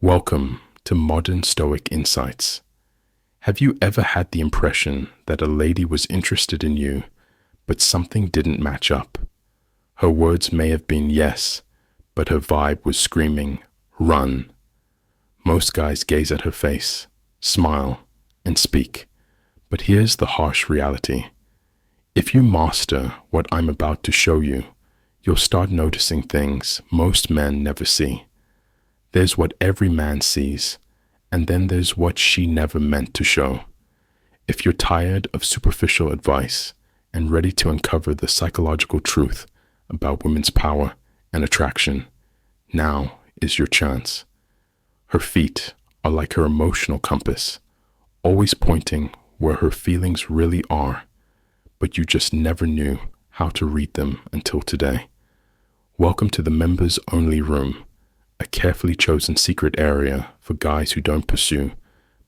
Welcome to Modern Stoic Insights. Have you ever had the impression that a lady was interested in you, but something didn't match up? Her words may have been yes, but her vibe was screaming, run. Most guys gaze at her face, smile, and speak. But here's the harsh reality. If you master what I'm about to show you, you'll start noticing things most men never see. There's what every man sees, and then there's what she never meant to show. If you're tired of superficial advice and ready to uncover the psychological truth about women's power and attraction, now is your chance. Her feet are like her emotional compass, always pointing where her feelings really are, but you just never knew how to read them until today. Welcome to the members only room, a carefully chosen secret area for guys who don't pursue,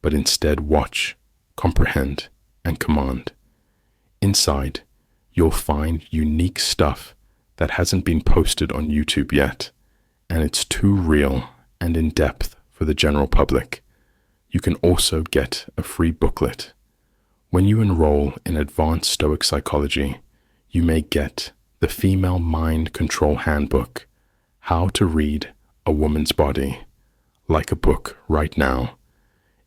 but instead watch, comprehend, and command. Inside, you'll find unique stuff that hasn't been posted on YouTube yet, and it's too real and in-depth for the general public. You can also get a free booklet. When you enroll in Advanced Stoic Psychology, you may get the Female Mind Control Handbook, How to Read a Woman's Body, like a book right now.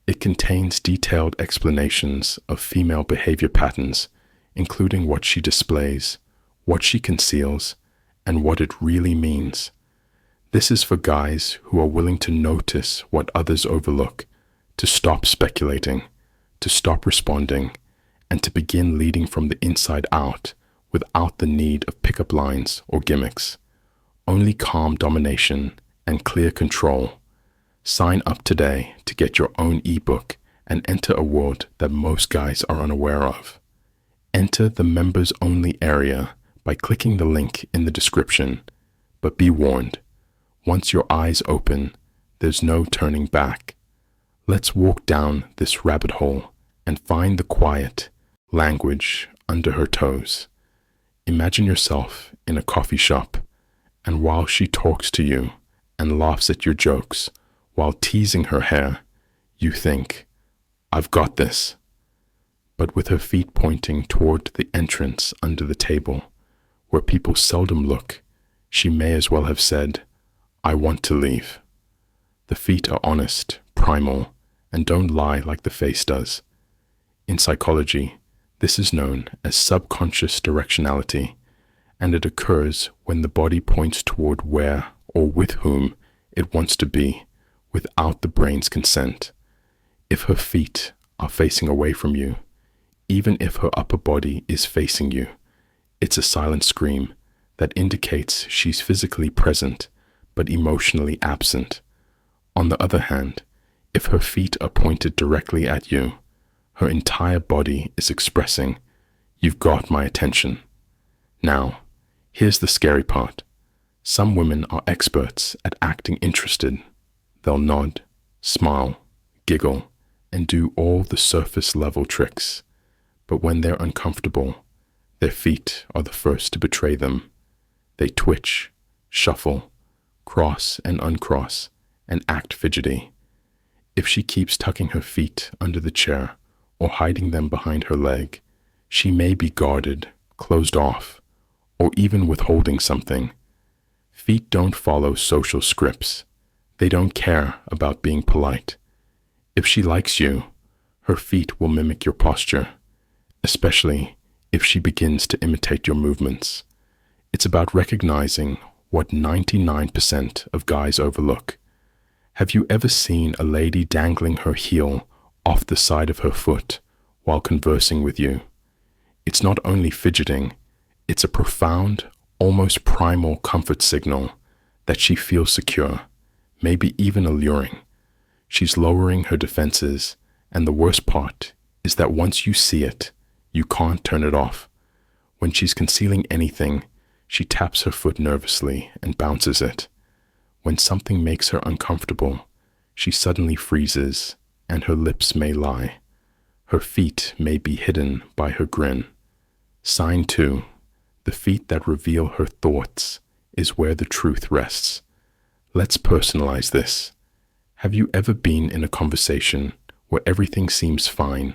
It contains detailed explanations of female behavior patterns, including what she displays, what she conceals, and what it really means. This is for guys who are willing to notice what others overlook, to stop speculating, to stop responding, and to begin leading from the inside out without the need of pickup lines or gimmicks. Only calm domination and clear control. Sign up today to get your own ebook and enter a world that most guys are unaware of. Enter the members only area by clicking the link in the description, but be warned, once your eyes open, there's no turning back. Let's walk down this rabbit hole and find the quiet language under her toes. Imagine yourself in a coffee shop, and while she talks to you and laughs at your jokes while teasing her hair, you think, I've got this. But with her feet pointing toward the entrance under the table, where people seldom look, she may as well have said, I want to leave. The feet are honest, primal, and don't lie like the face does. In psychology, this is known as subconscious directionality, and it occurs when the body points toward where or with whom it wants to be without the brain's consent. If her feet are facing away from you, even if her upper body is facing you, it's a silent scream that indicates she's physically present but emotionally absent. On the other hand, if her feet are pointed directly at you, her entire body is expressing, you've got my attention. Now, here's the scary part. Some women are experts at acting interested. They'll nod, smile, giggle, and do all the surface level tricks. But when they're uncomfortable, their feet are the first to betray them. They twitch, shuffle, cross and uncross, and act fidgety. If she keeps tucking her feet under the chair or hiding them behind her leg, she may be guarded, closed off, or even withholding something. Feet don't follow social scripts. They don't care about being polite. If she likes you, her feet will mimic your posture, especially if she begins to imitate your movements. It's about recognizing what 99% of guys overlook. Have you ever seen a lady dangling her heel off the side of her foot while conversing with you? It's not only fidgeting, it's a profound, almost primal comfort signal that she feels secure, maybe even alluring. She's lowering her defenses, and the worst part is that once you see it, you can't turn it off. When she's concealing anything, she taps her foot nervously and bounces it. When something makes her uncomfortable, she suddenly freezes, and her lips may lie. Her feet may be hidden by her grin. Sign 2. The feet that reveal her thoughts is where the truth rests. Let's personalize this. Have you ever been in a conversation where everything seems fine,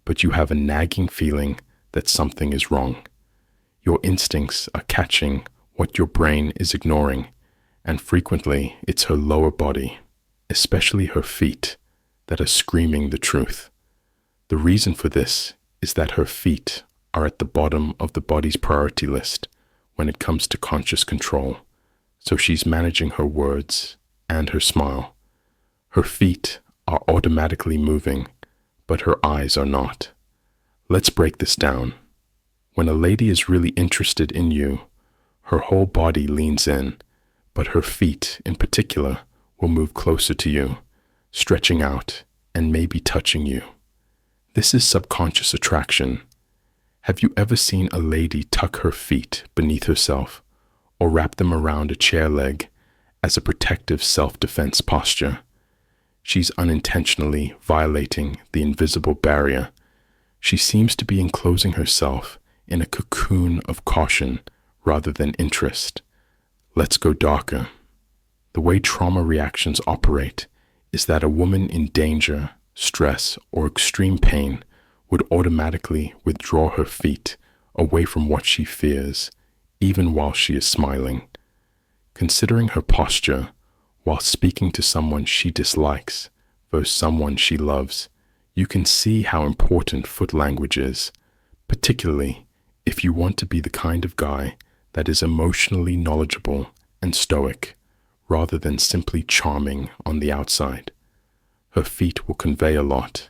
but you have a nagging feeling that something is wrong? Your instincts are catching what your brain is ignoring, and frequently it's her lower body, especially her feet, that are screaming the truth. The reason for this is that her feet are at the bottom of the body's priority list when it comes to conscious control, so she's managing her words and her smile. Her feet are automatically moving, but her eyes are not. Let's break this down. When a lady is really interested in you, her whole body leans in, but her feet, in particular, will move closer to you, stretching out and maybe touching you. This is subconscious attraction. Have you ever seen a lady tuck her feet beneath herself or wrap them around a chair leg as a protective self-defense posture? She's unintentionally violating the invisible barrier. She seems to be enclosing herself in a cocoon of caution rather than interest. Let's go darker. The way trauma reactions operate is that a woman in danger, stress, or extreme pain would automatically withdraw her feet away from what she fears, even while she is smiling. Considering her posture while speaking to someone she dislikes versus someone she loves, you can see how important foot language is, particularly if you want to be the kind of guy that is emotionally knowledgeable and stoic, rather than simply charming on the outside. Her feet will convey a lot.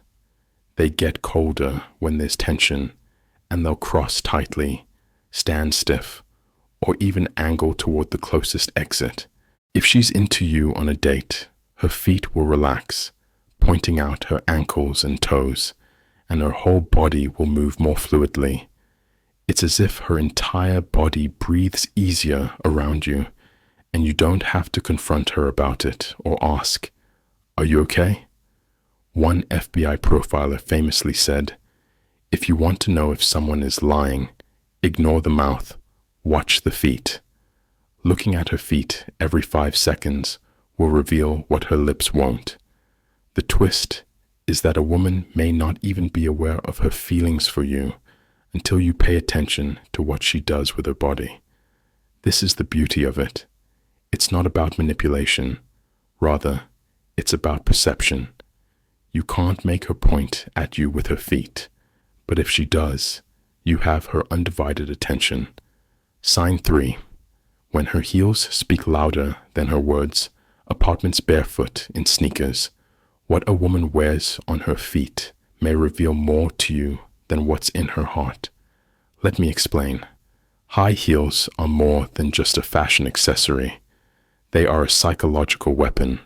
They get colder when there's tension, and they'll cross tightly, stand stiff, or even angle toward the closest exit. If she's into you on a date, her feet will relax, pointing out her ankles and toes, and her whole body will move more fluidly. It's as if her entire body breathes easier around you, and you don't have to confront her about it or ask, "Are you okay?" One FBI profiler famously said, "If you want to know if someone is lying, ignore the mouth, watch the feet." Looking at her feet every 5 seconds will reveal what her lips won't. The twist is that a woman may not even be aware of her feelings for you until you pay attention to what she does with her body. This is the beauty of it. It's not about manipulation. Rather, it's about perception. You can't make her point at you with her feet, but if she does, you have her undivided attention. Sign 3. When her heels speak louder than her words, apartments barefoot in sneakers, what a woman wears on her feet may reveal more to you than what's in her heart. Let me explain. High heels are more than just a fashion accessory. They are a psychological weapon.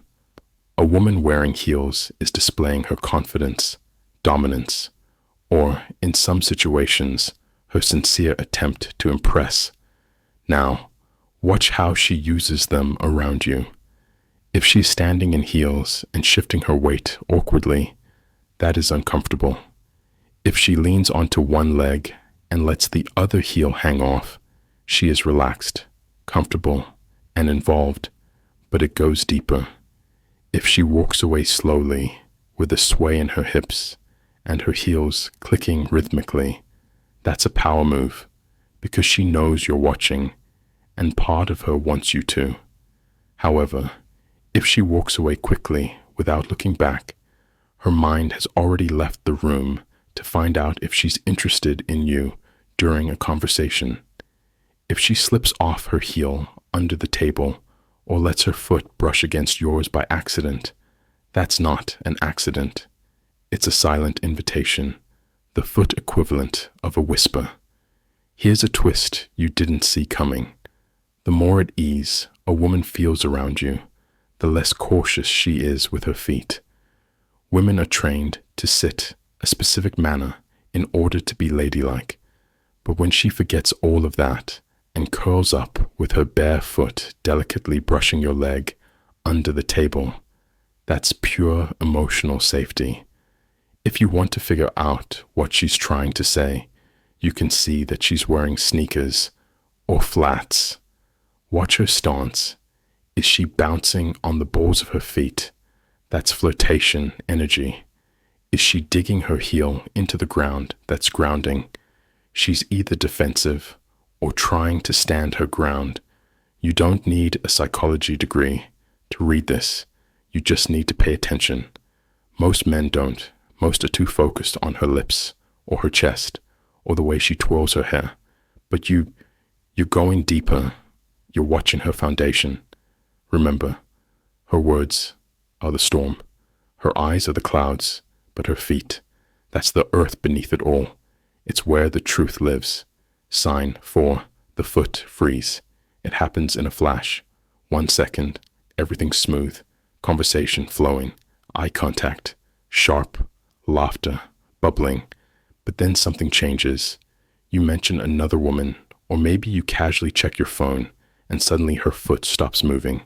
A woman wearing heels is displaying her confidence, dominance, or, in some situations, her sincere attempt to impress. Now, watch how she uses them around you. If she's standing in heels and shifting her weight awkwardly, that is uncomfortable. If she leans onto one leg and lets the other heel hang off, she is relaxed, comfortable, and involved, but it goes deeper. If she walks away slowly, with a sway in her hips and her heels clicking rhythmically, that's a power move, because she knows you're watching, and part of her wants you to. However, if she walks away quickly without looking back, her mind has already left the room to find out if she's interested in you during a conversation. If she slips off her heel under the table or lets her foot brush against yours by accident, that's not an accident. It's a silent invitation, the foot equivalent of a whisper. Here's a twist you didn't see coming. The more at ease a woman feels around you, the less cautious she is with her feet. Women are trained to sit a specific manner in order to be ladylike, but when she forgets all of that and curls up with her bare foot delicately brushing your leg under the table, that's pure emotional safety. If you want to figure out what she's trying to say, you can see that she's wearing sneakers or flats. Watch her stance. Is she bouncing on the balls of her feet? That's flirtation energy. Is she digging her heel into the ground that's grounding? She's either defensive or trying to stand her ground. You don't need a psychology degree to read this. You just need to pay attention. Most men don't. Most are too focused on her lips or her chest or the way she twirls her hair. But you're going deeper. You're watching her foundation. Remember, her words are the storm. Her eyes are the clouds, but her feet, that's the earth beneath it all. It's where the truth lives. Sign 4, the foot freeze. It happens in a flash. 1 second, everything's smooth. Conversation flowing. Eye contact. Sharp. Laughter. Bubbling. But then something changes. You mention another woman, or maybe you casually check your phone, and suddenly her foot stops moving.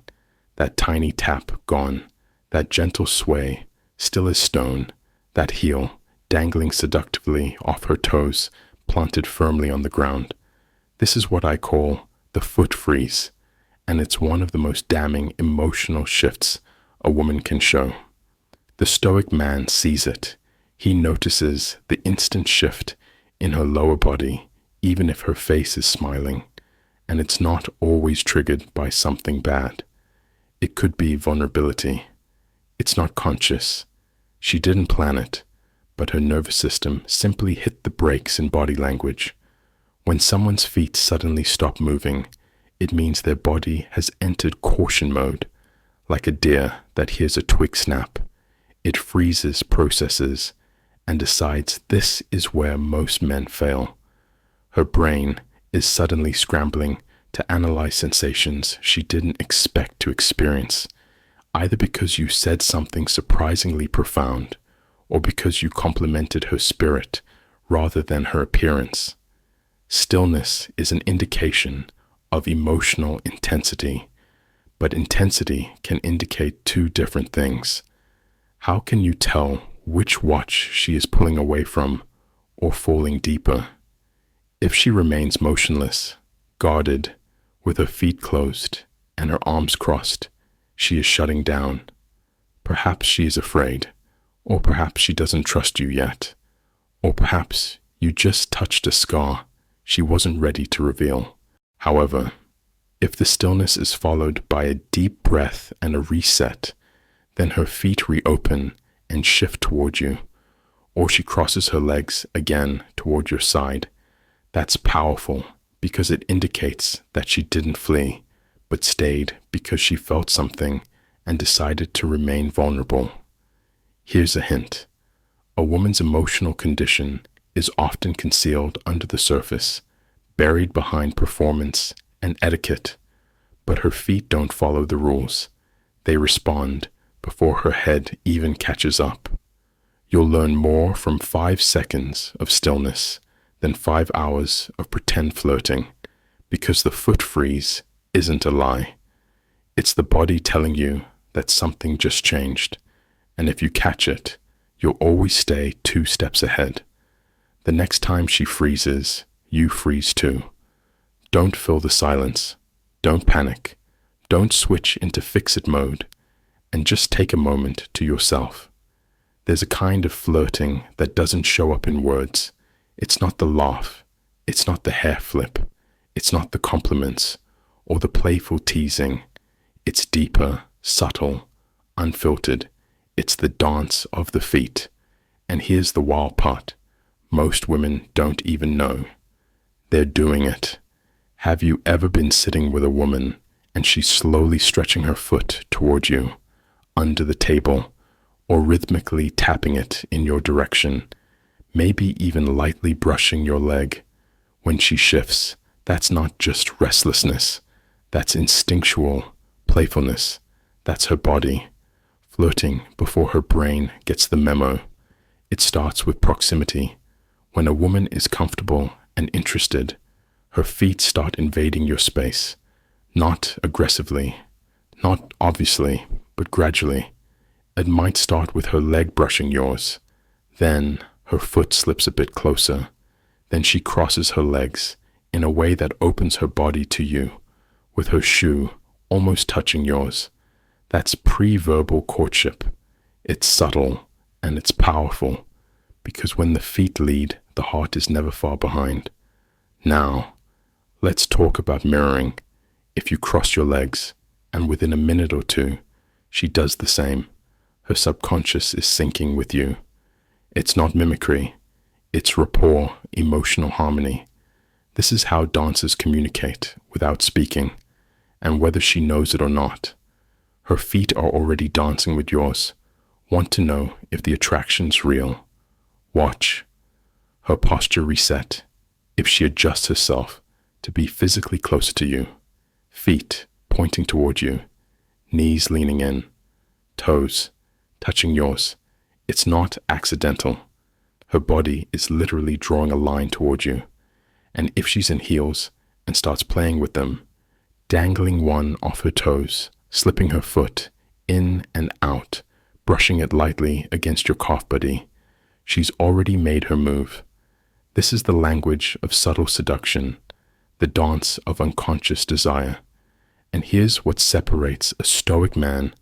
That tiny tap gone. That gentle sway, still as stone. That heel, dangling seductively off her toes, planted firmly on the ground. This is what I call the foot freeze, and it's one of the most damning emotional shifts a woman can show. The Stoic man sees it. He notices the instant shift in her lower body, even if her face is smiling, and it's not always triggered by something bad. It could be vulnerability. It's not conscious. She didn't plan it, but her nervous system simply hit the brakes in body language. When someone's feet suddenly stop moving, it means their body has entered caution mode, like a deer that hears a twig snap. It freezes, processes, and decides this is where most men fail. Her brain is suddenly scrambling to analyze sensations she didn't expect to experience, either because you said something surprisingly profound or because you complimented her spirit rather than her appearance. Stillness is an indication of emotional intensity, but intensity can indicate two different things. How can you tell which watch she is pulling away from or falling deeper? If she remains motionless, guarded, with her feet closed and her arms crossed, she is shutting down. Perhaps she is afraid, or perhaps she doesn't trust you yet, or perhaps you just touched a scar she wasn't ready to reveal. However, if the stillness is followed by a deep breath and a reset, then her feet reopen and shift toward you, or she crosses her legs again toward your side. That's powerful because it indicates that she didn't flee, but stayed because she felt something and decided to remain vulnerable. Here's a hint. A woman's emotional condition is often concealed under the surface, buried behind performance and etiquette, but her feet don't follow the rules. They respond before her head even catches up. You'll learn more from 5 seconds of stillness than 5 hours of pretend flirting, because the foot freeze isn't a lie. It's the body telling you that something just changed, and if you catch it, you'll always stay 2 steps ahead. The next time she freezes, you freeze too. Don't fill the silence. Don't panic. Don't switch into fix-it mode, and just take a moment to yourself. There's a kind of flirting that doesn't show up in words. It's not the laugh. It's not the hair flip. It's not the compliments or the playful teasing. It's deeper, subtle, unfiltered. It's the dance of the feet. And here's the wild part. Most women don't even know. They're doing it. Have you ever been sitting with a woman and she's slowly stretching her foot toward you, under the table, or rhythmically tapping it in your direction, maybe even lightly brushing your leg? When she shifts, that's not just restlessness. That's instinctual playfulness. That's her body, flirting before her brain gets the memo. It starts with proximity. When a woman is comfortable and interested, her feet start invading your space, not aggressively, not obviously, but gradually. It might start with her leg brushing yours. Then her foot slips a bit closer. Then she crosses her legs in a way that opens her body to you, with her shoe almost touching yours. That's pre-verbal courtship. It's subtle and it's powerful, because when the feet lead, the heart is never far behind. Now, let's talk about mirroring. If you cross your legs, and within a minute or two, she does the same, her subconscious is syncing with you. It's not mimicry, it's rapport, emotional harmony. This is how dancers communicate without speaking, and whether she knows it or not. Her feet are already dancing with yours. Want to know if the attraction's real? Watch. Her posture reset, if she adjusts herself to be physically closer to you. Feet pointing toward you, knees leaning in, toes touching yours. It's not accidental. Her body is literally drawing a line toward you. And if she's in heels and starts playing with them, dangling one off her toes, slipping her foot in and out, brushing it lightly against your calf buddy, she's already made her move. This is the language of subtle seduction, the dance of unconscious desire. And here's what separates a Stoic man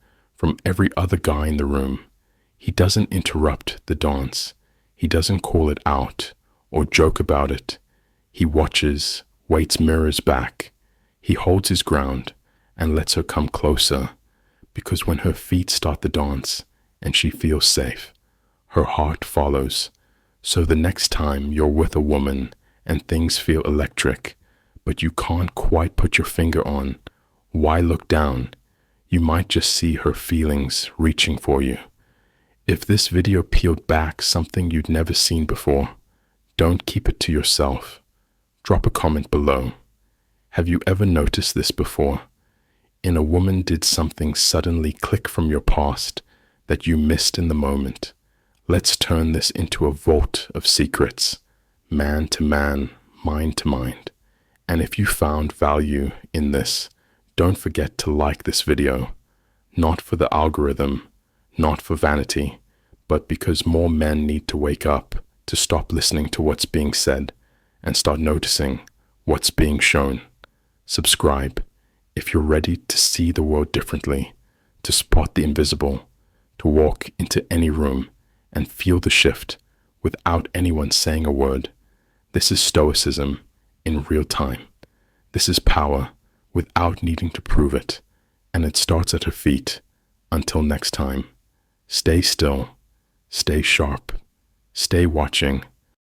from every other guy in the room. He doesn't interrupt the dance. He doesn't call it out or joke about it. He watches, waits mirrors back. He holds his ground and lets her come closer, because when her feet start the dance and she feels safe, her heart follows. So the next time you're with a woman and things feel electric, but you can't quite put your finger on, why look down? You might just see her feelings reaching for you. If this video peeled back something you'd never seen before, don't keep it to yourself. Drop a comment below. Have you ever noticed this before? In a woman, did something suddenly click from your past that you missed in the moment? Let's turn this into a vault of secrets, man to man, mind to mind. And if you found value in this, don't forget to like this video, not for the algorithm, not for vanity, but because more men need to wake up to stop listening to what's being said and start noticing what's being shown. Subscribe if you're ready to see the world differently, to spot the invisible, to walk into any room and feel the shift without anyone saying a word. This is Stoicism in real time. This is power without needing to prove it, and it starts at her feet. Until next time, stay still, stay sharp, stay watching,